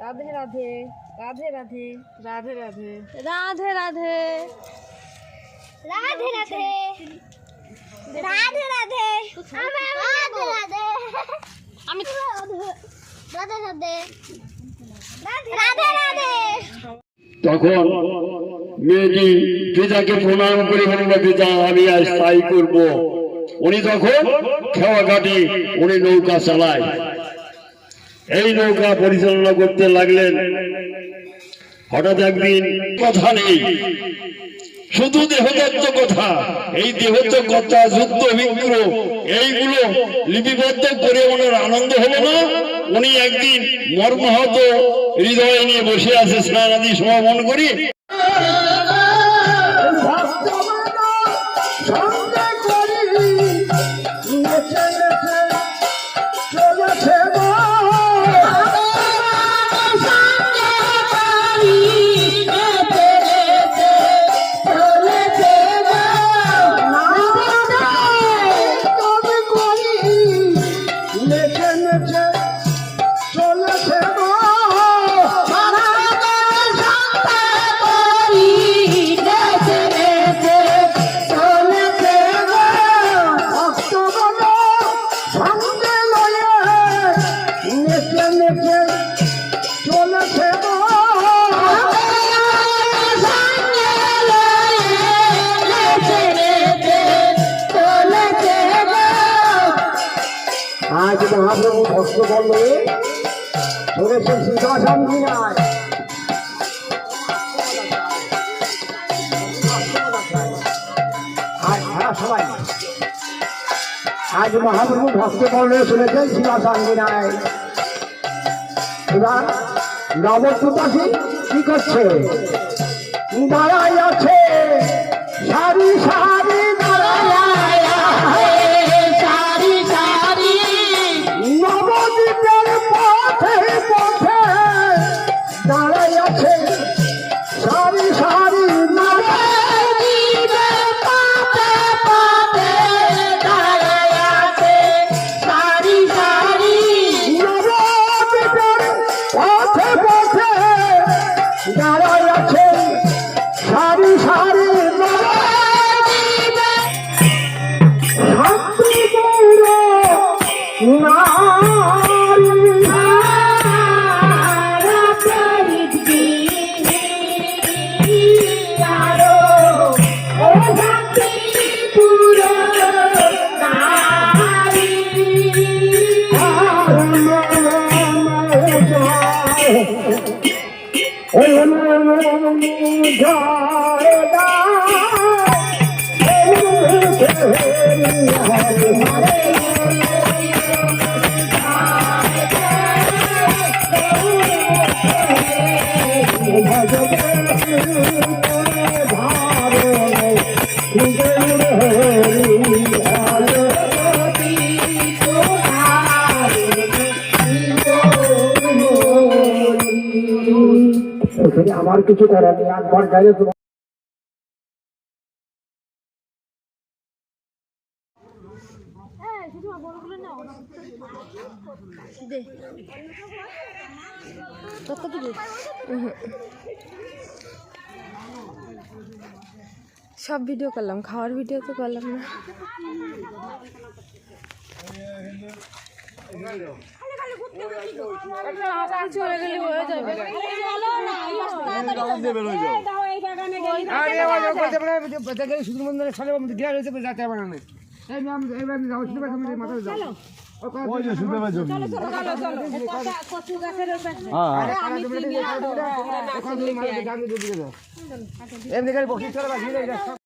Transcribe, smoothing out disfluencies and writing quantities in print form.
রাধে রাধে রাধে রাধে রাধে রাধে রাধে রাধে রাধে রাধে রাধে রাধে রাধে রাধে আমি রাধে রাধে রাধে রাধে। তখন মেয়েটি পিতাকে প্রণাম করে বলল, পিতা আমি আজ তাই করব। উনি তখন খেওয়া কাটি উনি নৌকা চালায়। এই নৌকা পরিচালনা করতে লাগলেন। হঠাৎ একদিন কথা নেই, শুধু দেহতত্ত্ব কথা। এই দেহতত্ত্ব কথা, যুদ্ধ বিগ্রহ এইগুলো লিপিবদ্ধ করে ওনার আনন্দ হলো না। উনি একদিন মর্মাহত হৃদয় নিয়ে বসে আছে, স্নান আদি সমাপন করি। আজ মহাপ্রভু ভক্ত বললে চলেছেন সিংহাসন কিনায়। আজ মহাপ্রভু ভক্ত বললে চলেছেন সিংহাসন কিনায়। এবার নবদ্বীপাসী কি করছে? দাঁড়াই আছে সারি সারি দাঁড়ায় নবদ্বীপের পথে পথে দাঁড়াই আছে সারি সারি নবদ্বীপের পথে পথে দাঁড়াই আছে সারি সারি নবদ্বীপের পথে পথে দাঁড়াই আছে সারি সারি আমার কিছু করার নেই। একবার গেলে তোমার সব ভিডিও করলাম, খাওয়ার ভিডিও তো করলাম না। চলে গেলে হয়ে যাবে। এমনি বসে চলে